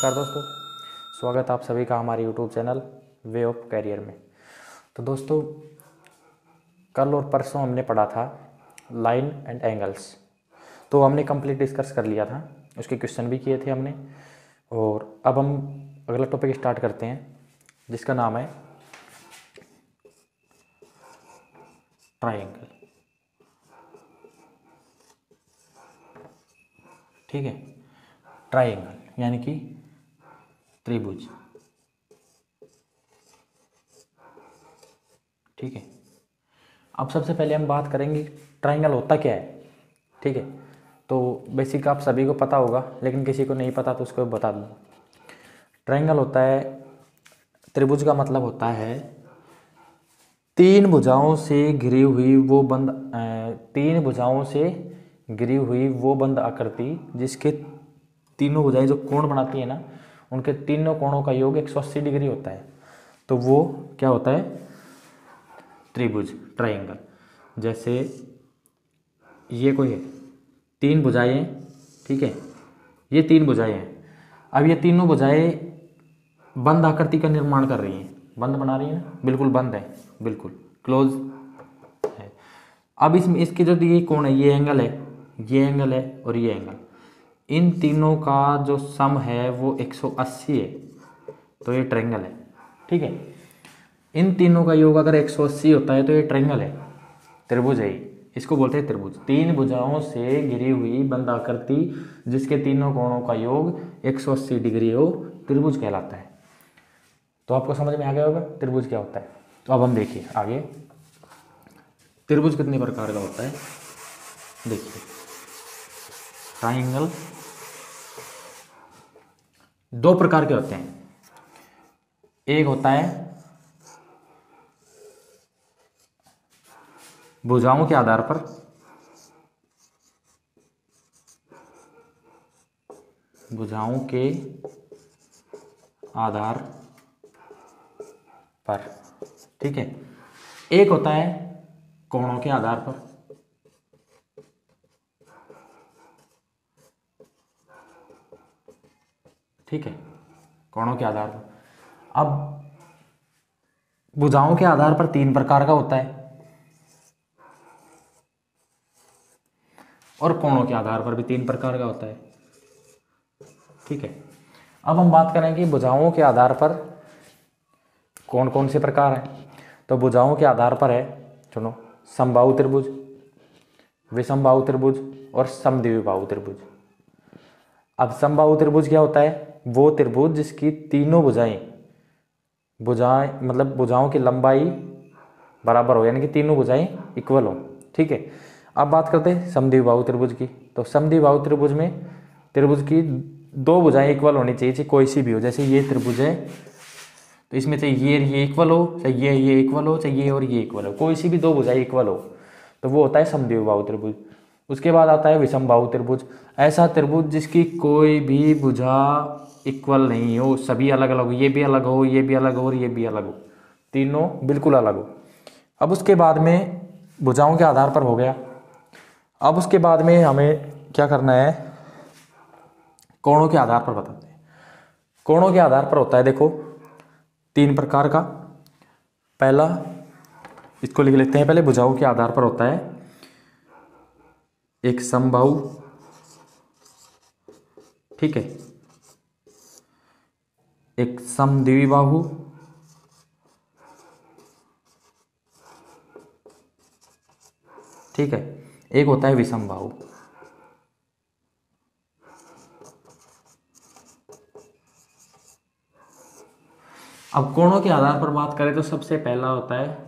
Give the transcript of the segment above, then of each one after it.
नमस्कार दोस्तों, स्वागत आप सभी का हमारे YouTube channel way of career में। तो दोस्तों, कल और परसों हमने पढ़ा था लाइन एंड एंगल्स, तो हमने कंप्लीट डिस्कस कर लिया था, उसके क्वेश्चन भी किए थे हमने। और अब हम अगला टॉपिक स्टार्ट करते हैं जिसका नाम है ट्रायंगल। ठीक है, ट्रायंगल यानी कि त्रिभुज। ठीक है, अब सबसे पहले हम बात करेंगे ट्रायंगल होता क्या है। ठीक है, तो बेसिक आप सभी को पता होगा, लेकिन किसी को नहीं पता तो उसको बता दूँ। ट्रायंगल होता है, त्रिभुज का मतलब होता है तीन भुजाओं से घिरी हुई वो बंद आकृति जिसके तीनों भुजाएं जो कोण बनाती है ना, उनके तीनों कोणों का योग 180 डिग्री होता है। तो वो क्या होता है? त्रिभुज, ट्रायंगल। जैसे ये कोई है, तीन भुजाएं, ठीक है, ये तीन भुजाएं हैं। अब ये तीनों भुजाएं बंद आकृति का निर्माण कर रही हैं, बंद बना रही हैं ना, बिल्कुल बंद है, बिल्कुल क्लोज है। अब इसमें इसके जो ये कोण है, ये एंगल है, ये एंगल है और ये एंगल, इन तीनों का जो सम है वो 180 है। तो ये ट्रायंगल है। ठीक है, इन तीनों का योग अगर 180 होता है तो ये ट्रायंगल है, त्रिभुज है। इसको बोलते हैं त्रिभुज। तीन भुजाओं से घिरी हुई बंद आकृति जिसके तीनों कोणों का योग 180 डिग्री हो, त्रिभुज कहलाता है। तो आपको समझ में आ गया होगा त्रिभुज क्या होता है। तो अब हम देखिए आगे, त्रिभुज कितने प्रकार का होता है। देखिए, ट्रायंगल दो प्रकार के होते हैं। एक होता है भुजाओं के आधार पर, भुजाओं के आधार पर, ठीक है। एक होता है कोणों के आधार पर। ठीक है, कोणों के आधार पर। अब भुजाओं के आधार पर तीन प्रकार का होता है और कोणों के आधार पर भी तीन प्रकार का होता है। ठीक है, अब हम बात करेंगे भुजाओं के आधार पर कौन कौन से प्रकार हैं। तो भुजाओं के आधार पर है, सुनो, समबाहु त्रिभुज, विषमबाहु त्रिभुज और समद्विबाहु त्रिभुज। अब समबाहु त्रिभुज क्या होता है? वो त्रिभुज जिसकी तीनों भुजाएं मतलब भुजाओं की लंबाई बराबर हो, यानी कि तीनों भुजाएं इक्वल हो। ठीक है, अब बात करते हैं समद्विबाहु त्रिभुज की। तो समद्विबाहु त्रिभुज में त्रिभुज की दो भुजाएं इक्वल होनी चाहिए, चाहे कोई सी भी हो। जैसे ये त्रिभुज है तो इसमें चाहे ये इक्वल हो, चाहे ये इक्वल हो, चाहे ये और ये इक्वल हो, कोई सी भी दो भुजाएं इक्वल हो, तो वो होता है समद्विबाहु त्रिभुज। उसके बाद आता है विषमबाहु त्रिभुज। ऐसा त्रिभुज जिसकी कोई भी भुजा इक्वल नहीं हो, सभी अलग अलग हो, ये भी अलग हो, ये भी अलग हो और ये भी अलग हो, तीनों बिल्कुल अलग हो। अब उसके बाद में भुजाओं के आधार पर हो गया। अब उसके बाद में हमें क्या करना है? कोणों के आधार पर बताते हैं। कोणों के आधार पर होता है, देखो, तीन प्रकार का। पहला, इसको लिख लेते हैं पहले। भुजाओं के आधार पर होता है एक समबाहु, ठीक है, एक समद्विबाहु, ठीक है, एक होता है विषमबाहु। अब कोणों के आधार पर बात करें तो सबसे पहला होता है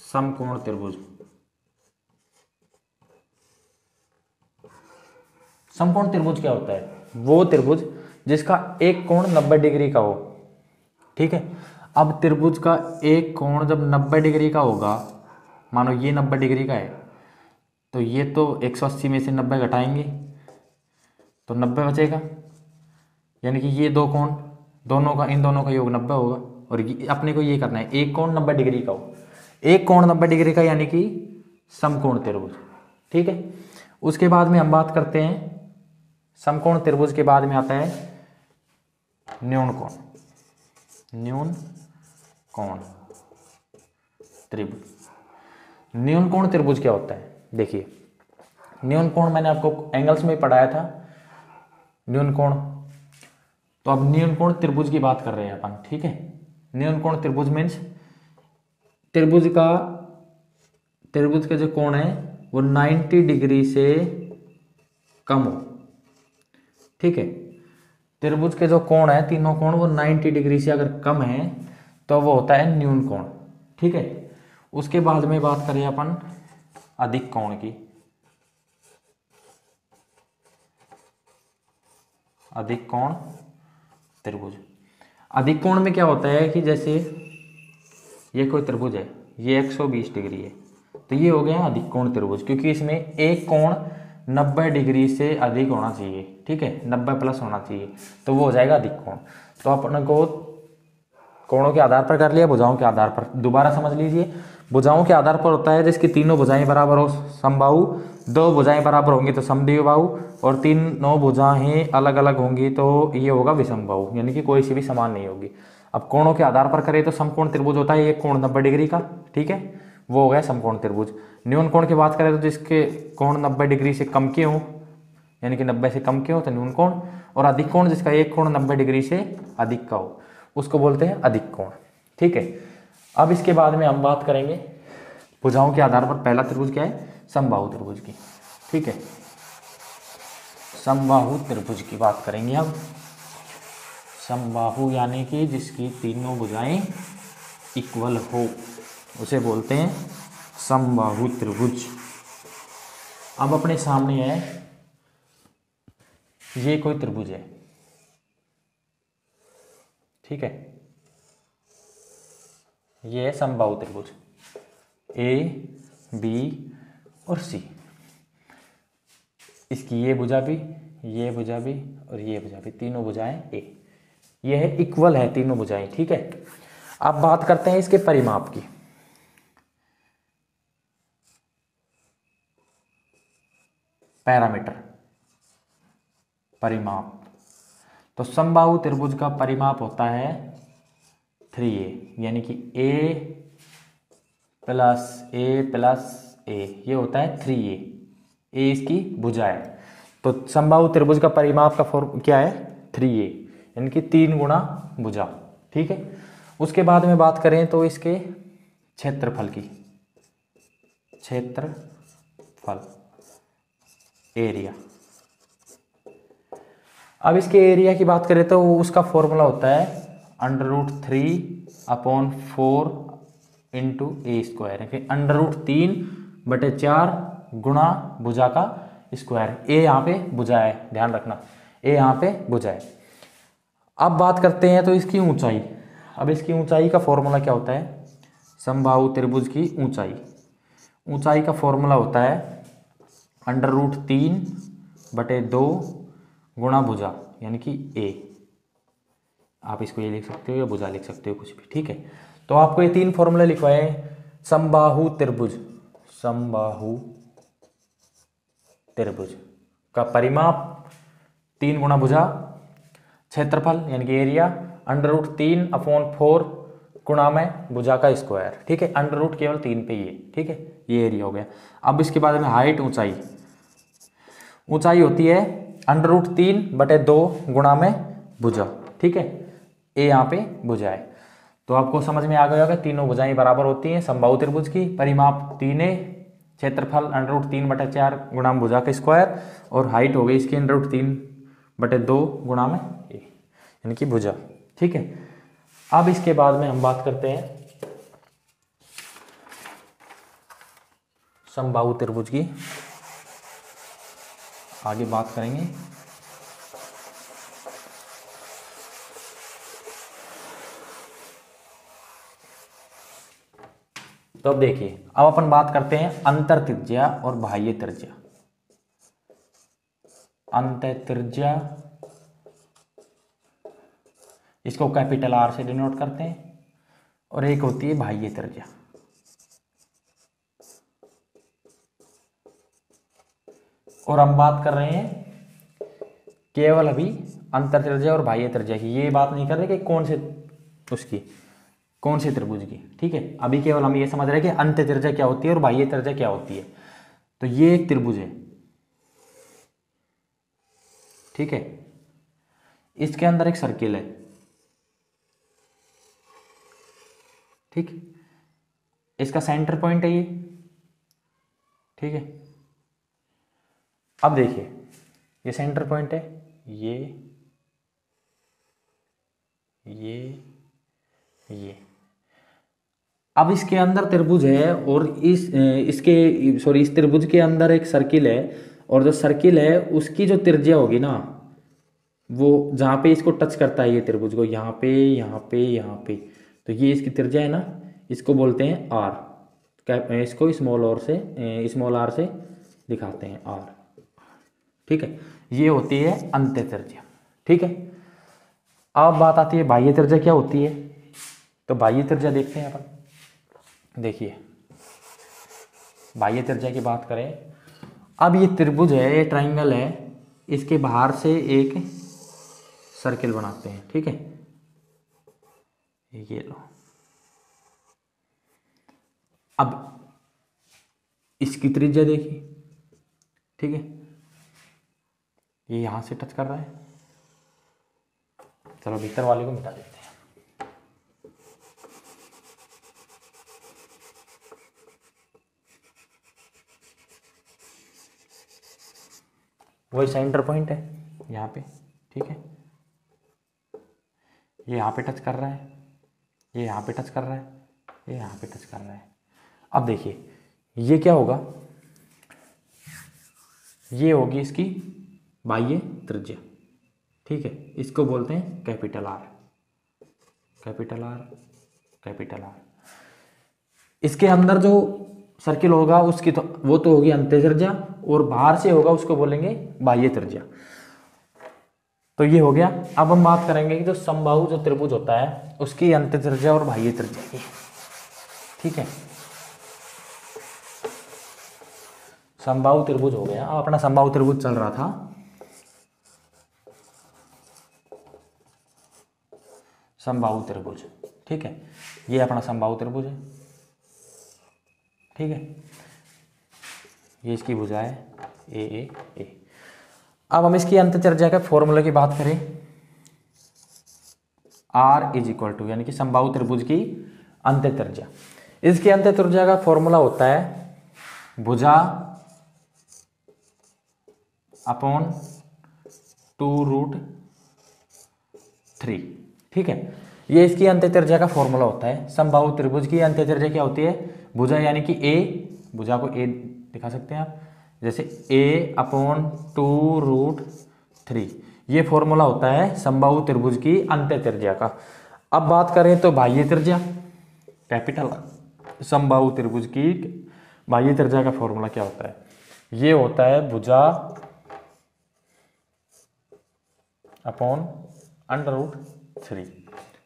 समकोण त्रिभुज। समकोण त्रिभुज क्या होता है? वो त्रिभुज जिसका एक कोण 90 डिग्री का हो। ठीक है, अब त्रिभुज का एक कोण जब 90 डिग्री का होगा, मानो ये 90 डिग्री का है, तो ये तो 180 में से 90 घटाएंगे तो 90 बचेगा, यानी कि ये दो कोण, इन दोनों का योग 90 होगा। और अपने को ये करना है, एक कोण 90 डिग्री का हो, एक कोण 90 डिग्री का, यानी कि समकोण त्रिभुज। ठीक है, उसके बाद में हम बात करते हैं समकोण त्रिभुज के बाद में आता है न्यून कोण। न्यून कोण त्रिभुज। न्यून कोण त्रिभुज क्या होता है? देखिए, न्यून कोण मैंने आपको एंगल्स में पढ़ाया था, न्यून कोण। तो अब न्यून कोण त्रिभुज की बात कर रहे हैं अपन, ठीक है। न्यून कोण त्रिभुज मीन्स त्रिभुज का जो कोण है वो 90 डिग्री से कम हो, ठीक है। त्रिभुज के जो कोण है, तीनों कोण, वो 90 डिग्री से अगर कम है तो वो होता है न्यून कोण, ठीक है। उसके बाद में बात करें अपन अधिक कोण की। अधिक कोण त्रिभुज। अधिक कोण में क्या होता है कि जैसे ये कोई त्रिभुज है, ये 120 डिग्री है, तो ये हो गया अधिक कोण त्रिभुज, क्योंकि इसमें एक कोण 90 डिग्री से अधिक होना चाहिए, ठीक है, 90 प्लस होना चाहिए, तो वो हो जाएगा अधिक कोण। तो अपन को कोणों के आधार पर कर लिया, भुजाओं के आधार पर दोबारा समझ लीजिए। भुजाओं के आधार पर होता है जिसकी तीनों भुजाएं बराबर हो, समबाहु। दो भुजाएं बराबर होंगी तो समद्विबाहु, और तीनों भुजाएं अलग अलग होंगी तो ये होगा विषमबाहु, यानी कि कोई सी भी समान नहीं होगी। अब कोणों के आधार पर करें तो समकोण त्रिभुज होता है एक कोण 90 डिग्री का, ठीक है, वो हो गया समकोण त्रिभुज। न्यून कोण की बात करें तो जिसके कोण 90 डिग्री से कम के हों, यानी कि 90 से कम के हो तो न्यून कोण। और अधिक कोण जिसका एक कोण 90 डिग्री से अधिक का हो, उसको बोलते हैं अधिक कोण, ठीक है। अब इसके बाद में हम बात करेंगे भुजाओं के आधार पर। पहला त्रिभुज क्या है? समबाहु त्रिभुज की, ठीक है। समबाहु त्रिभुज की बात करेंगे अब। समबाहु यानी कि जिसकी तीनों भुजाएं इक्वल हो, उसे बोलते हैं समबाहु त्रिभुज। अब अपने सामने है ये कोई त्रिभुज है, ठीक है, ये है समबाहु त्रिभुज ए बी और सी। इसकी ये भुजा भी, ये भुजा भी और ये भुजा भी, तीनों भुजाएं ए, ये है इक्वल है तीनों भुजाएं, ठीक है। अब बात करते हैं इसके परिमाप की। पैरामीटर, परिमाप। तो समबाहु त्रिभुज का परिमाप होता है 3a, यानी कि a प्लस a, ये होता है 3a। a इसकी भुजा है, तो समबाहु त्रिभुज का परिमाप का फॉर्म क्या है? 3a, यानी कि 3 गुणा भुजा, ठीक है। उसके बाद में बात करें तो इसके क्षेत्रफल की, क्षेत्रफल, एरिया। अब इसके एरिया की बात करें तो उसका फॉर्मूला होता है √3/4 इंटू ए स्क्वायर, √3/4 गुणा भुजा का स्क्वायर। ए यहाँ पे भुजा है, ध्यान रखना, ए यहाँ पे भुजा है। अब बात करते हैं तो इसकी ऊंचाई। अब इसकी ऊंचाई का फॉर्मूला क्या होता है? समबाहु त्रिभुज की ऊंचाई का फॉर्मूला होता है √3/2 गुणा भुजा, यानी कि ए। आप इसको ये लिख सकते हो या भुजा लिख सकते हो, कुछ भी, ठीक है। तो आपको ये 3 फॉर्मूले लिखवाए। समबाहु त्रिभुज का परिमाप 3 गुणा भुजा, क्षेत्रफल यानी कि एरिया √3/4 गुणा में भुजा का स्क्वायर, ठीक है। अंडर केवल 3 पे ये, ठीक है, ये एरिया हो गया। अब इसके बाद में हाइट, ऊंचाई होती है √3/2 गुणा में भुजा, ठीक है। ए यहाँ पे भुजा है, तो आपको समझ में आ गया होगा तीनों भुजाएं बराबर होती हैं समबाहु त्रिभुज की। परिमाप 3a, क्षेत्रफल √3/4 गुणा में भुजा का स्क्वायर, और हाइट हो गई इसकी √3/2 गुणा में ए, यानी कि भुजा, ठीक है। अब इसके बाद में हम बात करते हैं समबाहु त्रिभुज की, आगे बात करेंगे। तो अब देखिए, अब अपन बात करते हैं अंतर त्रिज्या और बाह्य त्रिज्या। अंतर त्रिज्या, इसको कैपिटल आर से डिनोट करते हैं, और एक होती है बाह्य त्रिज्या। और हम बात कर रहे हैं केवल अभी अंतर त्रिज्या और बाह्य त्रिज्या की, ये बात नहीं कर रहे कि कौन से त्रिभुज की, ठीक है। अभी केवल हम ये समझ रहे हैं कि अंत्य त्रिज्या क्या होती है और बाह्य त्रिज्या क्या होती है। तो ये एक त्रिभुज है, ठीक है, इसके अंदर एक सर्किल है, ठीक, इसका सेंटर पॉइंट है ये, ठीक है। अब देखिए ये सेंटर पॉइंट है, ये अब इसके अंदर त्रिभुज है और इस त्रिभुज के अंदर एक सर्किल है, और जो सर्किल है उसकी जो त्रिज्या होगी ना, वो जहाँ पे इसको टच करता है ये त्रिभुज को, यहाँ पे यहाँ पे यहाँ पे, तो ये इसकी त्रिज्या है ना, इसको बोलते हैं आर। इसको स्मॉल आर से दिखाते हैं आर, ठीक है। ये होती है अंत्य त्रिज्या, ठीक है। अब बात आती है बाह्य त्रिज्या क्या होती है। तो बाह्य त्रिज्या देखते हैं अपन। देखिए बाह्य त्रिज्या की बात करें, अब ये त्रिभुज है, ये ट्राइंगल है, इसके बाहर से एक सर्किल बनाते हैं, ठीक है, ये लो। अब इसकी त्रिज्या देखिए, ठीक है, ये यहां से टच कर रहा है। चलो भीतर वाले को मिटा देते हैं। वही सेंटर पॉइंट है यहाँ पे, ठीक है, ये यहाँ पे टच कर रहा है, ये यहाँ पे टच कर रहा है, ये यहाँ पे टच कर रहा है। अब देखिए ये क्या होगा, ये होगी इसकी बाह्य त्रिज्या, ठीक है, इसको बोलते हैं capital R, capital R, capital R. इसके अंदर जो सर्किल होगा उसकी तो वो तो होगी अंत्य त्रिज्या, और बाहर से होगा उसको बोलेंगे बाह्य त्रिज्या। तो ये हो गया। अब हम बात करेंगे कि जो समबाहु जो त्रिभुज होता है उसकी अंत्य त्रिज्या और बाह्य त्रिज्या की, ठीक है। समबाहु त्रिभुज हो गया। अब अपना समबाहु त्रिभुज चल रहा था, समबाहु त्रिभुज, ठीक है, ये अपना समबाहु त्रिभुज है, ठीक है, ये इसकी भुजा है ए। अब हम इसकी अंत्य त्रिज्या के फॉर्मूले की बात करें, R इज इक्वल टू, यानी कि समबाहु त्रिभुज की अंत्य त्रिज्या, इसकी अंत्य त्रिज्या का फॉर्मूला होता है भुजा अपॉन 2√3, ठीक है। ये इसकी अंत्य त्रिज्या का फॉर्मूला होता है। समबाहु त्रिभुज की अंत्य त्रिज्या क्या होती है, भुजा यानी कि ए, भुजा को ए दिखा सकते हैं आप, जैसे a अपॉन 2√3, ये फॉर्मूला होता है समबाहु त्रिभुज की अंत्य त्रिज्या का। अब बात करें तो बाह्य त्रिज्या, कैपिटल समबाहु त्रिभुज की बाह्य त्रिज्या का फॉर्मूला क्या होता है, ये होता है भुजा अपॉन √3,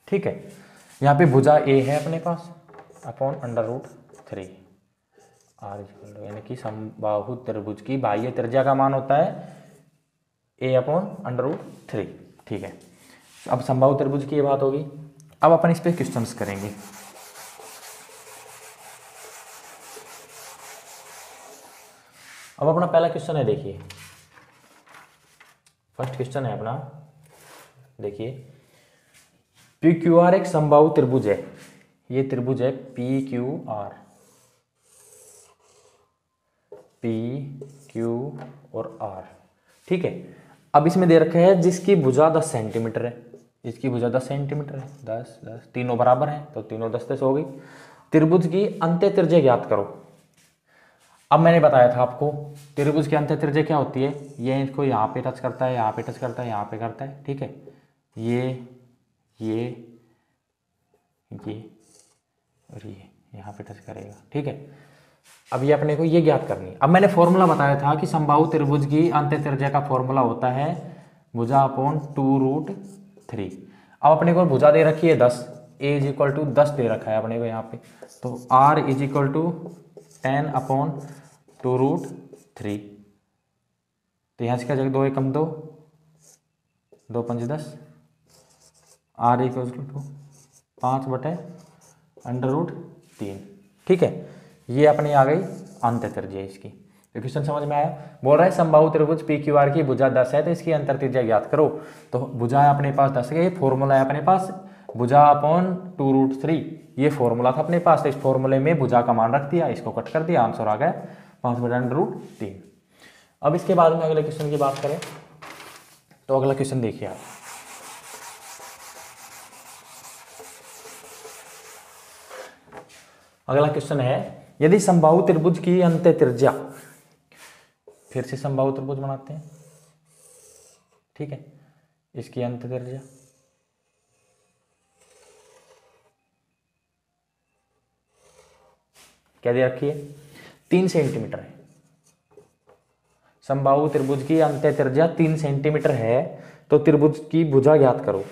ठीक है। यहाँ पे भुजा a है अपने पास, अपॉन √3, R यानी कि समबाहु त्रिभुज की बाह्य त्रिज्या का मान होता है a अपॉन √3, ठीक है। अब समबाहु त्रिभुज की ये बात होगी। अब अपन इस पे क्वेश्चंस करेंगे। अब अपना पहला क्वेश्चन है, देखिए फर्स्ट क्वेश्चन है अपना, देखिए PQR एक समबाहु त्रिभुज है, ये त्रिभुज है PQR, P Q और R, ठीक है। अब इसमें दे रखा है जिसकी भुजा 10 सेंटीमीटर है, इसकी भुजा 10 सेंटीमीटर है, 10 10 तीनों बराबर हैं तो तीनों 10 10 हो गई। त्रिभुज की अंत्य त्रिज्या ज्ञात करो। अब मैंने बताया था आपको त्रिभुज की अंत्य त्रिज्या क्या होती है, ये इसको यहाँ पे टच करता है, यहाँ पे टच करता है, यहाँ पे करता है, ठीक है, ये और ये यहाँ पे टच करेगा, ठीक है। अब ये अपने को ये ज्ञात करनी है। अब मैंने फॉर्मूला बताया था कि समबाहु त्रिभुज की अंत्य त्रिज्या का फॉर्मूला होता है भुजा अपॉन 2√3। अब अपने को भुजा दे रखी है 10, a इज इक्वल टू 10 दे रखा है अपने को यहाँ पे, तो r is equal to 10 upon 2√3, तो यहाँ से क्या जगह 2 एकम 2, 2 5 10, आर इक्वल टू 5/√3। ठीक है, ये अपनी आ गई अंत्य त्रिज्या इसकी। तो क्वेश्चन समझ में आया। बोल रहा है समबाहु त्रिभुज पी क्यू आर की भुजा 10 है तो इसकी अंतर त्रिज्या ज्ञात करो। तो भुजा है अपने पास 10 है, ये फॉर्मूला है अपने पास भुजा अपॉन 2√3, ये फॉर्मूला था अपने पास। तो इस फॉर्मूले में भुजा का मान रख दिया, इसको कट कर दिया, आंसर आ गया 5/√3। अब इसके बाद में अगले क्वेश्चन की बात करें तो अगला क्वेश्चन देखिए आप। अगला क्वेश्चन है यदि समबाहु त्रिभुज की अंत्य त्रिज्या, फिर से समबाहु त्रिभुज बनाते हैं। ठीक है, इसकी अंत्य त्रिज्या क्या दे रखी है, 3 सेंटीमीटर है। समबाहु त्रिभुज की अंत्य त्रिज्या 3 सेंटीमीटर है तो त्रिभुज की भुजा ज्ञात करो।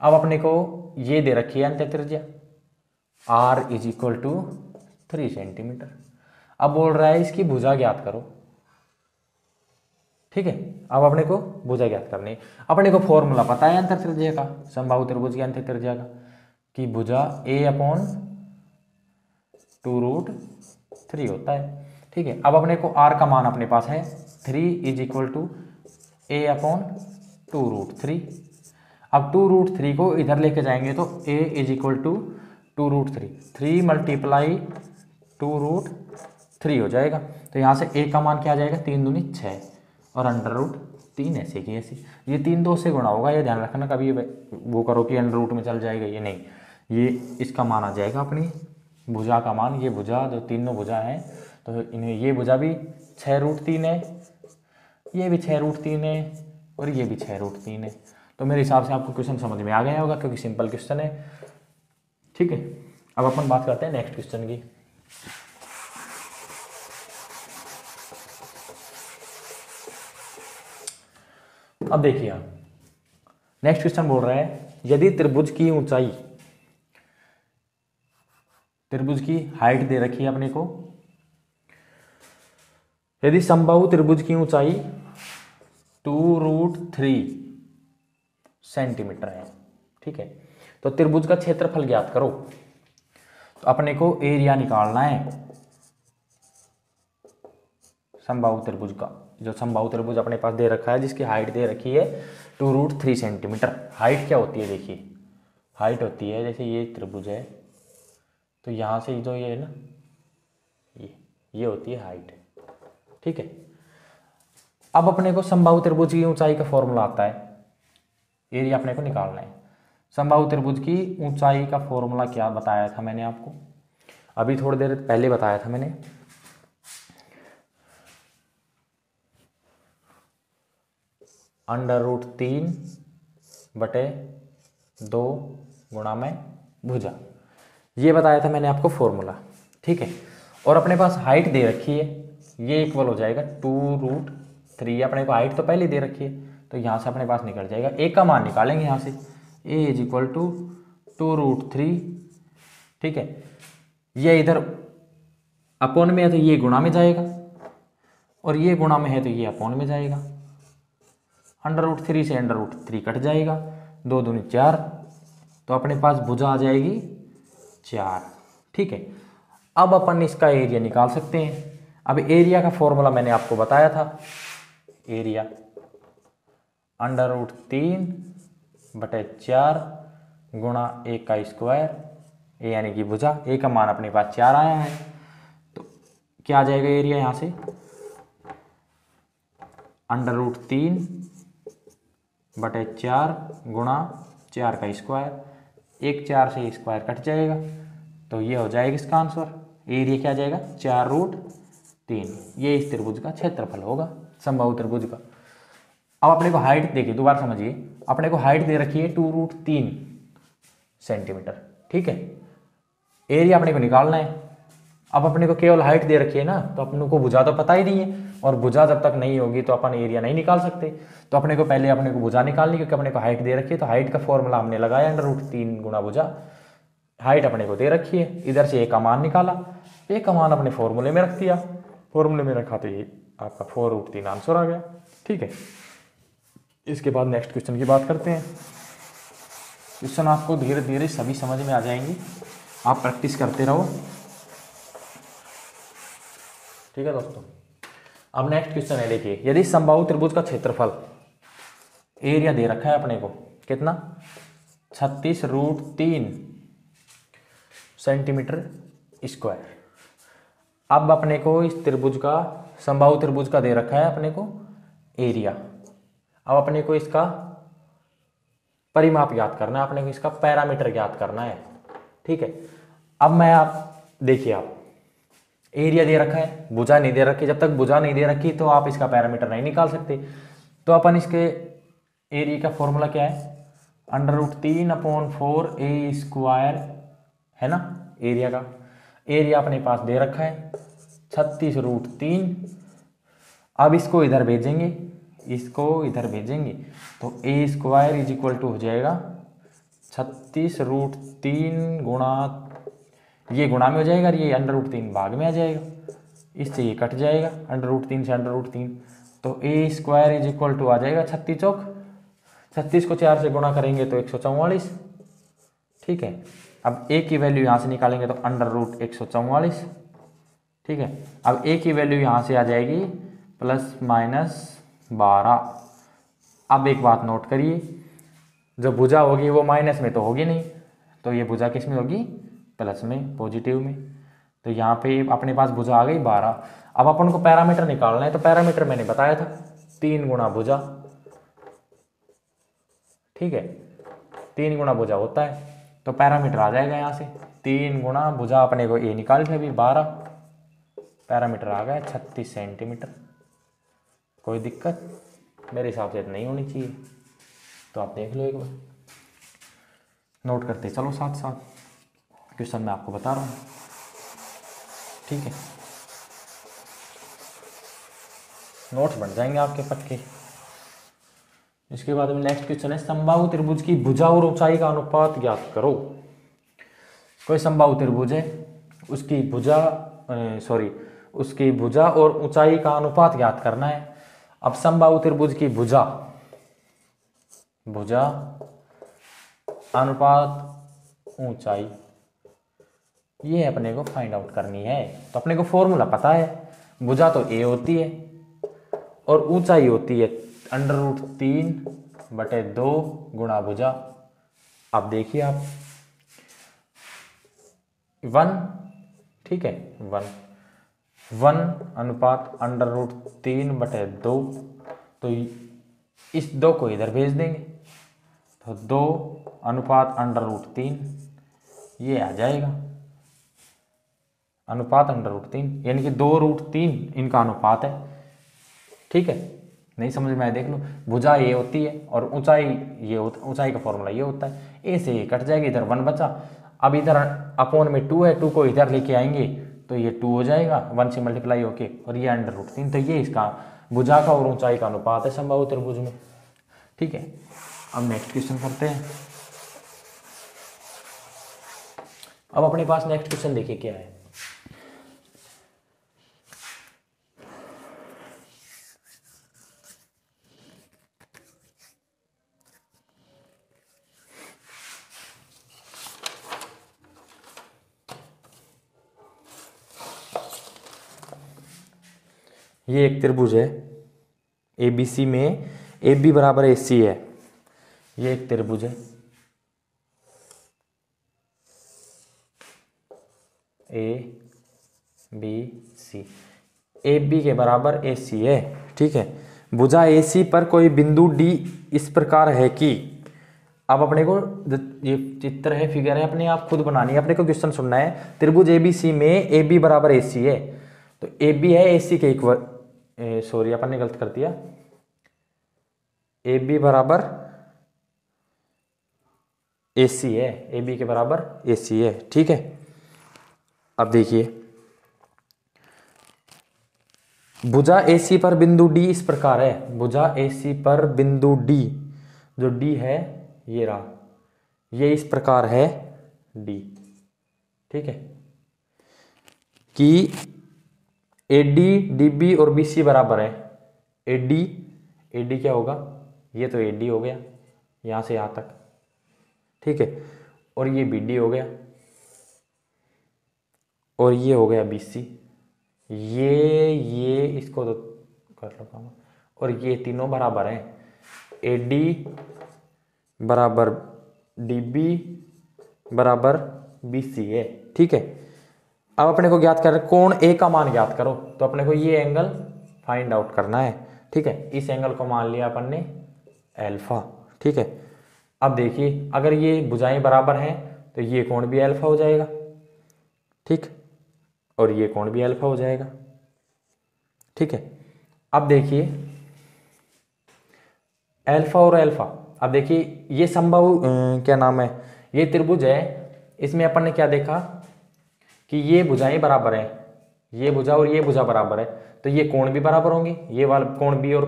अब अपने को ये दे रखी है अंत्य त्रिज्या r = 3 सेंटीमीटर। अब बोल रहा है इसकी भुजा ज्ञात करो। ठीक है, अब अपने को भुजा ज्ञात करनी है। अपने को फॉर्मूला पता है अंतर त्रिज्या का, समबाहु त्रिभुज की अंतर त्रिज्या का, कि भुजा a/√3 होता है। ठीक है, अब अपने को r का मान अपने पास है 3 = a/√3। अब 2√3 को इधर लेके जाएंगे तो a = 2√3, 3 × 2√3 हो जाएगा। तो यहाँ से a का मान क्या आ जाएगा, 3 दूनी 6 और √3 ऐसे की ऐसे। ये 3 2 से गुणा होगा, ये ध्यान रखना, कभी वो करो कि √ में चल जाएगा, ये नहीं, ये इसका मान आ जाएगा अपनी भुजा का मान। ये भुजा जो तीनों भुजा है तो इन्हें ये भुजा भी 6√3 है, ये भी 6√3 है और ये भी 6√3 है। तो मेरे हिसाब से आपको क्वेश्चन समझ में आ गया होगा क्योंकि सिंपल क्वेश्चन है। ठीक है, अब अपन बात करते हैं नेक्स्ट क्वेश्चन की। अब देखिए आप, नेक्स्ट क्वेश्चन बोल रहा है यदि त्रिभुज की ऊंचाई, त्रिभुज की हाइट दे रखी है अपने को, यदि समबाहु त्रिभुज की ऊंचाई 2√3 सेंटीमीटर है। ठीक है, तो त्रिभुज का क्षेत्रफल ज्ञात करो। तो अपने को एरिया निकालना है समबाहु त्रिभुज का। जो समबाहु त्रिभुज अपने पास दे रखा है जिसकी हाइट दे रखी है 2√3 सेंटीमीटर। हाइट क्या होती है, देखिए हाइट होती है, जैसे ये त्रिभुज है तो यहाँ से जो ये है ना, ये होती है हाइट। ठीक है, अब अपने को समबाहु त्रिभुज की ऊंचाई का फॉर्मूला आता है, एरिया अपने को निकालना है। समबाहु त्रिभुज की ऊंचाई का फॉर्मूला क्या बताया था मैंने आपको, अभी थोड़ी देर पहले बताया था मैंने। √3/2 गुणा में भुजा, ये बताया था मैंने आपको फॉर्मूला। ठीक है, और अपने पास हाइट दे रखी है, ये इक्वल हो जाएगा 2√3। अपने को हाइट तो पहले दे रखी है तो यहाँ से अपने पास निकल जाएगा, a का मान निकालेंगे यहाँ से, a = 2√3। ठीक है, ये इधर अपॉन में है तो ये गुणा में जाएगा और ये गुणा में है तो ये अपॉन में जाएगा। √3 से √3 कट जाएगा, 2 दूनी 4, तो अपने पास भुजा आ जाएगी 4। ठीक है, अब अपन इसका एरिया निकाल सकते हैं। अब एरिया का फॉर्मूला मैंने आपको बताया था, एरिया √3/4 गुणा a का स्क्वायर, a यानी कि भुजा, a का मान अपने पास 4 आया है तो क्या आ जाएगा एरिया यहाँ से, √3/4 गुणा 4 का स्क्वायर, 1 4 से स्क्वायर कट जाएगा तो ये हो जाएगा इसका आंसर। एरिया क्या आ जाएगा, 4√3। ये इस त्रिभुज का क्षेत्रफल होगा, समबाहु त्रिभुज का। अब अपने को हाइट देखिए, दोबारा समझिए, अपने को हाइट दे रखी है 2√3 सेंटीमीटर। ठीक है, एरिया अपने को निकालना है। अब अपने को केवल हाइट दे रखी है ना, तो अपने को भुजा तो पता ही नहीं है, और भुजा जब तक नहीं होगी तो अपन एरिया नहीं निकाल सकते। तो अपने को पहले अपने को भुजा निकालनी, क्योंकि अपने को हाइट दे रखी है तो हाइट का फॉर्मूला हमने लगाया √3 गुणा भुजा। हाइट अपने को दे रखी है, इधर से a का मान निकाला, a का मान अपने फॉर्मूले में रख दिया, फॉर्मूले में रखा तो ये आपका 4√3 आंसर आ गया। ठीक है, इसके बाद नेक्स्ट क्वेश्चन की बात करते हैं। क्वेश्चन आपको धीरे धीरे सभी समझ में आ जाएंगी, आप प्रैक्टिस करते रहो। ठीक है दोस्तों, अब नेक्स्ट क्वेश्चन है, देखिए यदि समबाहु त्रिभुज का क्षेत्रफल एरिया दे रखा है अपने को कितना 36√3 सेंटीमीटर स्क्वायर। अब अपने को इस त्रिभुज का समबाहु त्रिभुज का दे रखा है अपने को एरिया। अब अपने को इसका परिमाप ज्ञात करना है, अपने को इसका पैरामीटर ज्ञात करना है। ठीक है, अब मैं आप देखिए, आप एरिया दे रखा है, भुजा नहीं दे रखी। जब तक भुजा नहीं दे रखी तो आप इसका पैरामीटर नहीं निकाल सकते। तो अपन इसके एरिया का फॉर्मूला क्या है, √3/4 a स्क्वायर है ना एरिया का। एरिया अपने पास दे रखा है 36√3। अब इसको इधर भेजेंगे, इसको इधर भेजेंगे तो a square is equal to हो जाएगा 36√3 गुणा, ये गुणा में हो जाएगा और ये √3 भाग में आ जाएगा, इससे ये कट जाएगा √3 से √3। तो a square is equal to आ जाएगा 36 चौक 36 को 4 से गुणा करेंगे तो 144। ठीक है, अब a की वैल्यू यहाँ से निकालेंगे तो √144। ठीक है, अब a की वैल्यू यहाँ से आ जाएगी ±12। अब एक बात नोट करिए, जो भुजा होगी वो माइनस में तो होगी नहीं, तो ये भुजा किस में होगी, प्लस में, पॉजिटिव में। तो यहाँ पे अपने पास भुजा आ गई 12। अब अपन को पैरामीटर निकालना है, तो पैरामीटर मैंने बताया था 3 गुणा भुजा। ठीक है, 3 गुणा भुजा होता है, तो पैरामीटर आ जाएगा यहाँ से 3 गुणा भुजा। अपने को ए निकाल के अभी 12, पैरामीटर आ गया 36 सेंटीमीटर। कोई दिक्कत मेरे हिसाब से नहीं होनी चाहिए, तो आप देख लो एक बार, नोट करते चलो साथ साथ, क्वेश्चन मैं आपको बता रहा हूँ। ठीक है, नोट्स बन जाएंगे आपके पक्के। इसके बाद में नेक्स्ट क्वेश्चन है, समबाहु त्रिभुज की भुजा और ऊंचाई का अनुपात ज्ञात करो। कोई समबाहु त्रिभुज है, उसकी भुजा और ऊंचाई का अनुपात ज्ञात करना है। अब समबाहु त्रिभुज की भुजा अनुपात ऊंचाई, ये अपने को फाइंड आउट करनी है। तो अपने को फॉर्मूला पता है, भुजा तो a होती है और ऊंचाई होती है √3/2 गुणा भुजा। अब देखिए आप 1, ठीक है 1 अनुपात √3/2, तो इस 2 को इधर भेज देंगे तो 2 अनुपात √3, ये आ जाएगा अनुपात √3, यानी कि 2√3 इनका अनुपात है। ठीक है, नहीं समझ में आया देख लो, भुजा ये होती है और ऊंचाई ये ऊंचाई का फॉर्मूला ये होता है। ए से ये कट जाएगा, इधर 1 बचा। अब इधर अपोन में 2 है, 2 को इधर लेके आएंगे तो ये 2 हो जाएगा 1 से मल्टीप्लाई होके, और ये √3। तो ये इसका भुजा का और ऊंचाई का अनुपात है समबाहु त्रिभुज में। ठीक है, अब नेक्स्ट क्वेश्चन करते हैं। अब अपने पास नेक्स्ट क्वेश्चन देखिए क्या है। ये एक त्रिभुज है ABC में AB बराबर AC है। ये एक त्रिभुज है ABC, AB के बराबर AC है। ठीक है, भुजा AC पर कोई बिंदु D इस प्रकार है कि, अब अपने को ये चित्र है, फिगर है, अपने आप खुद बनानी है, अपने को क्वेश्चन सुनना है। त्रिभुज ABC में AB बराबर AC है, तो AB है AC के इक्वल, सॉरी अपन ने गलत कर दिया, AB बराबर AC है, AB के बराबर AC है। ठीक है, अब देखिए भुजा AC पर बिंदु D इस प्रकार है। भुजा AC पर बिंदु D, जो D है ये रहा, ये इस प्रकार है D। ठीक है, कि AD DB और BC बराबर है। AD क्या होगा, ये तो AD हो गया यहाँ से यहाँ तक, ठीक है, और ये BD हो गया, और ये हो गया BC, ये इसको तो कर लूँगा, और ये तीनों बराबर हैं, AD बराबर DB बराबर BC है, ठीक है। अब अपने को ज्ञात कर कोण A का मान ज्ञात करो, तो अपने को ये एंगल फाइंड आउट करना है, ठीक है। इस एंगल को मान लिया अपन ने अल्फा, ठीक है। अब देखिए अगर ये भुजाएं बराबर हैं तो ये कोण भी अल्फा हो जाएगा, ठीक, और ये कोण भी अल्फा हो जाएगा, ठीक है। अब देखिए अल्फा और अल्फा, अब देखिए ये संभव क्या नाम है, ये त्रिभुज है, इसमें अपन ने क्या देखा कि ये भुजाएं बराबर हैं, ये भुजा और ये भुजा बराबर है, तो ये कोण भी बराबर होंगे, ये वाला कोण B और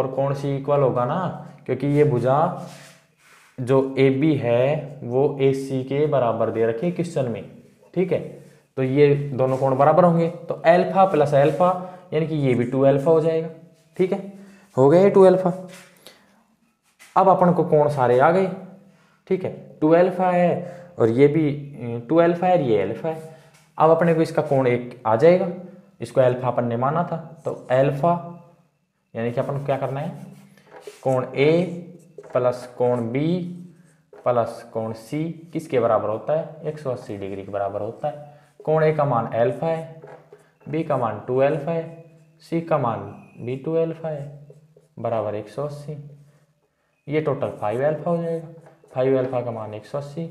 कोण C इक्वल होगा ना, क्योंकि ये भुजा जो AB है वो AC के बराबर दे रखी है क्वेश्चन में, ठीक है। तो ये दोनों कोण बराबर होंगे, तो अल्फा प्लस अल्फा यानी कि ये भी 2 अल्फा हो जाएगा, ठीक है, हो गया 2 अल्फा। अब अपन को कोण सारे आ गए, ठीक है, 2 अल्फा है और ये भी 2 अल्फा है, ये अल्फा है। अब अपने को इसका कोण 1 आ जाएगा, इसको अल्फा अपन ने माना था, तो अल्फा यानी कि अपन को क्या करना है, कोण A प्लस कोण B प्लस कोण C किसके बराबर होता है, 180 डिग्री के बराबर होता है। कोण A का मान अल्फा है, B का मान 2 अल्फा है, C का मान भी 2 अल्फा है, बराबर 180, ये टोटल 5 अल्फा हो जाएगा, 5 अल्फा का मान 180।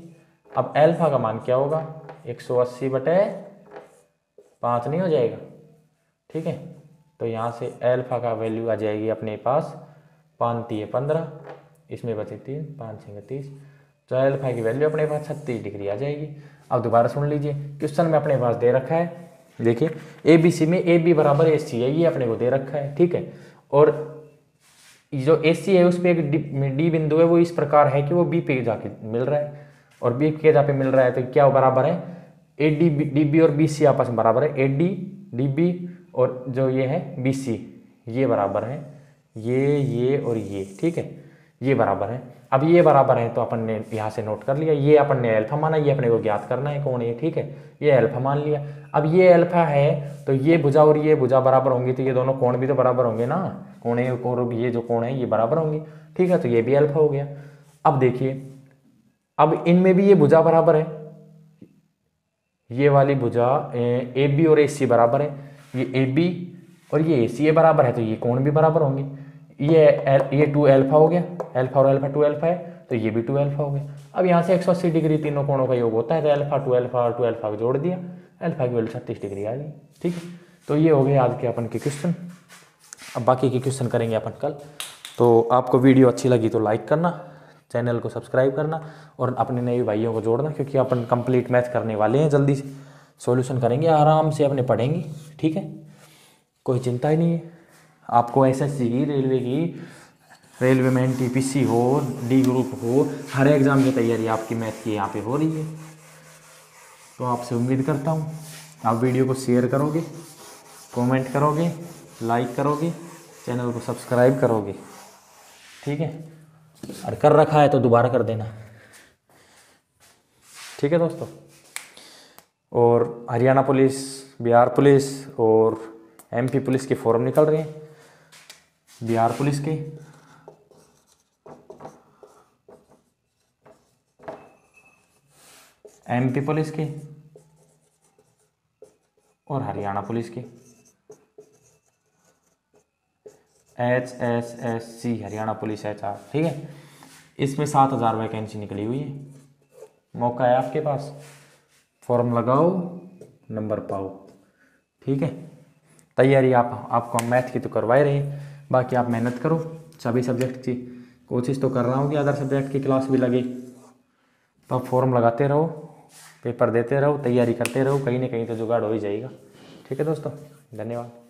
अब अल्फा का मान क्या होगा, 180/5 नहीं हो जाएगा, ठीक है। तो यहाँ से अल्फा का वैल्यू आ जाएगी अपने पास 5 × 15, इसमें बचे 3, 5 × 30, तो अल्फा की वैल्यू अपने पास 36 डिग्री आ जाएगी। अब दोबारा सुन लीजिए, क्वेश्चन में अपने पास दे रखा है, देखिए ABC में AB बराबर AC है, ये अपने को दे रखा है, ठीक है, और जो AC है उस पर एक D बिंदु है, वो इस प्रकार है कि वो B पे जाके मिल रहा है, और B के जहाँ पे मिल रहा है तो क्या बराबर है, AD DB और BC आपस में बराबर है, AD DB और जो ये है BC ये बराबर है, ये और ये, ठीक है, ये बराबर है। अब ये बराबर है तो अपन ने यहाँ से नोट कर लिया, ये अपन ने अल्फा माना, ये अपने को ज्ञात करना है कौन है, ठीक है, ये अल्फा मान लिया। अब ये अल्फा है तो ये भुजा और ये भुजा बराबर होंगी, तो ये दोनों कोण भी तो बराबर होंगे ना, कोण है और ये जो कोण है ये बराबर होंगे, ठीक है, तो ये भी अल्फा हो गया। अब देखिए अब इनमें भी ये भुजा बराबर है, ये वाली भुजा AB और AC बराबर है, ये AB और ये AC बराबर है, तो ये कोण भी बराबर होंगे, ये 2 अल्फा हो गया, अल्फा और अल्फा 2 अल्फा है, तो ये भी 2 अल्फा हो गया। अब यहाँ से 180 डिग्री तीनों कोणों का योग होता है, तो अल्फा 2 अल्फा और 2 अल्फा को जोड़ दिया, अल्फा की वैल्यू 36 डिग्री आ गई, ठीक है। तो ये हो गए आज के अपन के क्वेश्चन, अब बाकी के क्वेश्चन करेंगे अपन कल। तो आपको वीडियो अच्छी लगी तो लाइक करना, चैनल को सब्सक्राइब करना और अपने नए भाइयों को जोड़ना, क्योंकि अपन कंप्लीट मैथ करने वाले हैं, जल्दी से सॉल्यूशन करेंगे, आराम से अपने पढ़ेंगे, ठीक है, कोई चिंता ही नहीं है। आपको SSC की, रेलवे में NTPC हो, D ग्रुप हो, हर एग्ज़ाम की तैयारी आपकी मैथ की यहाँ पे हो रही है। तो आपसे उम्मीद करता हूँ आप वीडियो को शेयर करोगे, कमेंट करोगे, लाइक करोगे, चैनल को सब्सक्राइब करोगे, ठीक है, और कर रखा है तो दोबारा कर देना, ठीक है दोस्तों। और हरियाणा पुलिस, बिहार पुलिस और MP पुलिस के फॉर्म निकल रहे हैं, बिहार पुलिस के, MP पुलिस के और हरियाणा पुलिस के, HSSC हरियाणा पुलिस HR, ठीक है। इसमें 7000 वैकेंसी निकली हुई है, मौका है आपके पास, फॉर्म लगाओ, नंबर पाओ, ठीक है। तैयारी आपको मैथ की तो करवा ही रहे, बाकी आप मेहनत करो, सभी सब्जेक्ट की कोशिश तो कर रहा हूँ कि अदर सब्जेक्ट की क्लास भी लगे, तो आप फॉर्म लगाते रहो, पेपर देते रहो, तैयारी करते रहो, कहीं ना कहीं तो जुगाड़ हो ही जाएगा, ठीक है दोस्तों, धन्यवाद।